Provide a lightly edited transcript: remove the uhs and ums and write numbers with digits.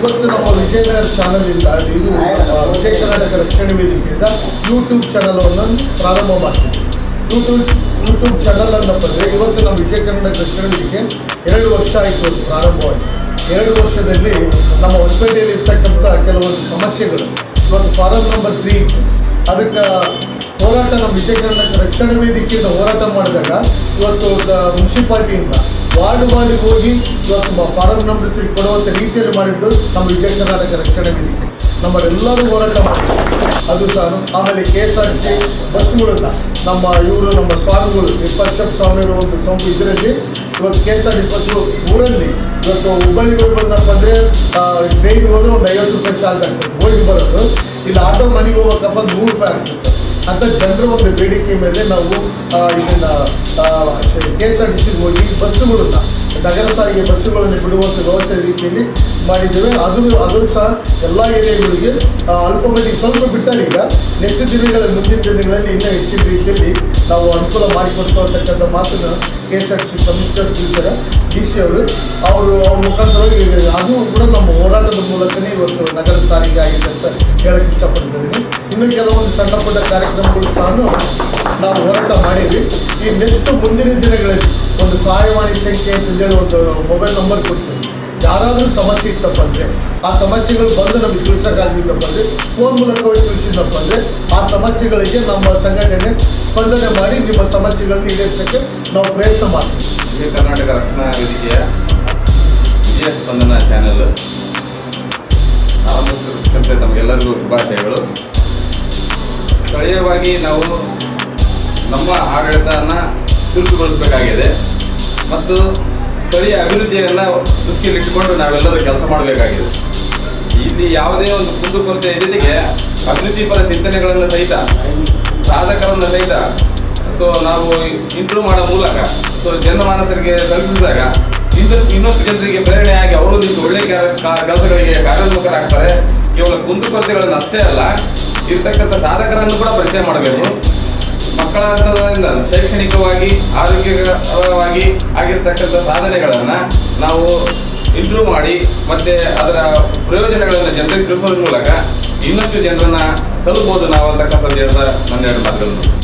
ಇವತ್ತು ನಮ್ಮ ವಿಜಯನಗರ ಚಾನಲಿಂದ ಇದು ವಿಜಯ ಕರ್ನಾಟಕ ರಕ್ಷಣೆ ವೇದಿಕೆಯಿಂದ ಯೂಟ್ಯೂಬ್ ಚಾನಲನ್ನು ಪ್ರಾರಂಭ ಮಾಡ್ತೀವಿ. ಯೂಟ್ಯೂಬ್ ಚಾನಲ್ ಅನ್ನಪ್ಪ ಅಂದರೆ ಇವತ್ತು ನಮ್ಮ ವಿಜಯ ಕರ್ನಾಟಕ ರಕ್ಷಣೆ ವೇದಿಕೆ 2 ವರ್ಷ ಆಯಿತು ಪ್ರಾರಂಭವಾಗಿ. 2 ವರ್ಷದಲ್ಲಿ ನಮ್ಮ ಹೊಸಪೇಟೆಯಲ್ಲಿ ಇರ್ತಕ್ಕಂಥ ಕೆಲವೊಂದು ಸಮಸ್ಯೆಗಳು ಇವತ್ತು ಫಾರಂ ನಂಬರ್ 3 ಇತ್ತು. ಅದಕ್ಕೆ ಹೋರಾಟ ನಮ್ಮ ವಿಜಯ ಕರ್ನಾಟಕ ರಕ್ಷಣಾ ವೇದಿಕೆಯಿಂದ ಹೋರಾಟ ಮಾಡಿದಾಗ ಇವತ್ತು ಮುನ್ಸಿಪಾಲ್ಟಿಯಿಂದ ವಾರ್ಡ್ಗೆ ಹೋಗಿ ಇವತ್ತು ಫಾರಂ ನಂಬರ್ 3 ಕೊಡುವಂಥ ರೀತಿಯಲ್ಲಿ ಮಾಡಿದ್ದು ನಮ್ಮ ವಿಜಯ ಕರ್ನಾಟಕ ರಕ್ಷಣಾ ವೇದಿಕೆ. ನಮ್ಮರೆಲ್ಲರೂ ಹೋರಾಟ ಮಾಡಿದ್ರು ಅದು ಸಹ. ಆಮೇಲೆ KSRTC ಬಸ್ಗಳನ್ನ ನಮ್ಮ ಸ್ವಾಮಿಗಳು ವಿಪಕ್ಷಪ್ ಸ್ವಾಮಿಯವರು ಒಂದು ಇದರಲ್ಲಿ ಇವತ್ತು KSRTC ಬಸ್ಗಳು ಊರಲ್ಲಿ ಇವತ್ತು ಹುಬ್ಬಳ್ಳಿಗೆ ಹೋಗಿ ಬಂದಪ್ಪ ಅಂದರೆ ಟ್ರೈನ್ಗೆ ಹೋದ್ರೆ ಒಂದು 50 ರೂಪಾಯಿ ಚಾರ್ಜ್ ಆಗ್ತದೆ ಹೋಗಿ ಬರೋದು. ಇಲ್ಲಿ ಆಟೋ ಮನೆಗೆ ಹೋಗ್ಬೇಕಪ್ಪ 100 ರೂಪಾಯಿ ಆಗ್ತದೆ. ಅಂತ ಜನರ ಒಂದು ಬೇಡಿಕೆ ಮೇಲೆ ನಾವು ಇದನ್ನು KSRTCಗೆ ಹೋಗಿ ಬಸ್ಸುಗಳನ್ನ ನಗರ ಸಾರಿಗೆ ಬಸ್ಸುಗಳನ್ನು ಬಿಡುವಂಥ ವ್ಯವಸ್ಥೆ ರೀತಿಯಲ್ಲಿ ಮಾಡಿದ್ದೇವೆ. ಅದು ಸಹ ಎಲ್ಲ ಏರಿಯಾಗಳಿಗೆ ಅಲ್ಪಮಟ್ಟಿಗೆ ಸ್ವಲ್ಪ ಬಿಟ್ಟರೆ ಈಗ ನೆಕ್ಸ್ಟ್ ಮುಂದಿನ ದಿನಗಳಲ್ಲಿ ಇನ್ನೂ ಹೆಚ್ಚಿನ ರೀತಿಯಲ್ಲಿ ನಾವು ಅನುಕೂಲ ಮಾಡಿಕೊಡ್ತಾ ಅಂತಕ್ಕಂಥ ಮಾತನ್ನು KSRTC ಕಮಿಷನರ್ ತಿಳಿಸ್ಯಾರ DC ಅವರು. ಅವ್ರ ಮುಖಾಂತರವಾಗಿ ಅದು ಕೂಡ ನಮ್ಮ ಹೋರಾಟದ ಮೂಲಕನೇ ಇವತ್ತು ನಗರ ಸಾರಿಗೆ ಆಗಿದೆ ಅಂತ ಹೇಳಕ್ಕೆ ಇಷ್ಟಪಡ್ತಿದ್ದೀನಿ. ಇನ್ನೂ ಕೆಲವೊಂದು ಸಣ್ಣ ಪುಟ್ಟ ಕಾರ್ಯಕ್ರಮಗಳು ಸಹ ನಾವು ಹೋರಾಟ ಮಾಡಿದ್ವಿ. ಈ ನೆಕ್ಸ್ಟ್ ಮುಂದಿನ ದಿನಗಳಲ್ಲಿ ಒಂದು ಸಹಾಯವಾಣಿ ಸಂಖ್ಯೆ ಅಂತಂದೇಳಿ ಒಂದು ಮೊಬೈಲ್ ನಂಬರ್ ಕೊಡ್ತೀವಿ. ಯಾರಾದರೂ ಸಮಸ್ಯೆ ಇತ್ತಪ್ಪ ಅಂದರೆ ಆ ಸಮಸ್ಯೆಗಳು ಬಂದು ನಮಗೆ ತಿಳಿಸೋಕ್ಕಾಗಿದ್ದಪ್ಪ ಅಂದರೆ ಫೋನ್ ಮೂಲಕವಾಗಿ ತಿಳಿಸಿದ್ದಪ್ಪ ಅಂದರೆ ಆ ಸಮಸ್ಯೆಗಳಿಗೆ ನಮ್ಮ ಸಂಘಟನೆ ಸ್ಪಂದನೆ ಮಾಡಿ ನಿಮ್ಮ ಸಮಸ್ಯೆಗಳನ್ನು ಈಡೇರಿಸೋಕ್ಕೆ ನಾವು ಪ್ರಯತ್ನ ಮಾಡ್ತೀವಿ. ವಿಜಯ ಕರ್ನಾಟಕ ರಕ್ಷಣಾ ವೇದಿಕೆಯ ವಿಜಯ ಸ್ಪಂದನ ಚಾನೆಲ್ ಆರಂಭಿಸಿದಂತೆ ನಮಗೆಲ್ಲರಿಗೂ ಶುಭಾಶಯಗಳು. ಸ್ಥಳೀಯವಾಗಿ ನಾವು ನಮ್ಮ ಆಡಳಿತವನ್ನು ಚುರುಕುಗೊಳಿಸಬೇಕಾಗಿದೆ ಮತ್ತು ಸ್ಥಳೀಯ ಅಭಿವೃದ್ಧಿಯನ್ನು ದೃಷ್ಟಿಯಲ್ಲಿಟ್ಟುಕೊಂಡು ನಾವೆಲ್ಲರೂ ಕೆಲಸ ಮಾಡಬೇಕಾಗಿದೆ. ಇಲ್ಲಿ ಯಾವುದೇ ಒಂದು ಕುಂದುಕೊರತೆ ಜೊತೆಗೆ ಅಭಿವೃದ್ಧಿ ಪರ ಚಿಂತನೆಗಳನ್ನು ಸಹಿತ ಸಾಧಕರನ್ನು ಸಹಿತ ನಾವು ಇಂಪ್ರೂವ್ ಮಾಡೋ ಮೂಲಕ ಜನಮಾನಸರಿಗೆ ತಲುಪಿಸಿದಾಗ ಇನ್ನಷ್ಟು ಜನರಿಗೆ ಪ್ರೇರಣೆಯಾಗಿ ಅವರು ಒಂದಿಷ್ಟು ಒಳ್ಳೆಯ ಕೆಲಸಗಳಿಗೆ ಕಾರ್ಯೋನ್ಮುಖರಾಗ್ತಾರೆ. ಕೇವಲ ಕುಂದುಕೊರತೆಗಳನ್ನು ಅಷ್ಟೇ ಅಲ್ಲ, ಇರ್ತಕ್ಕಂಥ ಸಾಧಕರನ್ನು ಕೂಡ ಪರಿಚಯ ಮಾಡಬೇಕು. ಮಕ್ಕಳ ಹಂತದಿಂದ ಶೈಕ್ಷಣಿಕವಾಗಿ ಆರೋಗ್ಯಕರವಾಗಿ ಆಗಿರ್ತಕ್ಕಂಥ ಸಾಧನೆಗಳನ್ನು ನಾವು ಇಂಪ್ರೂವ್ ಮಾಡಿ ಮತ್ತು ಅದರ ಪ್ರಯೋಜನಗಳನ್ನು ಜನರಿಗೆ ತಿಳಿಸೋದ್ರ ಮೂಲಕ ಇನ್ನಷ್ಟು ಜನರನ್ನು ತಲುಪಬಹುದು ನಾವು ಅಂತಕ್ಕಂಥದ್ದು ಹೇಳ್ತಾ ನನ್ನ 2 ಮಾತುಗಳನ್ನು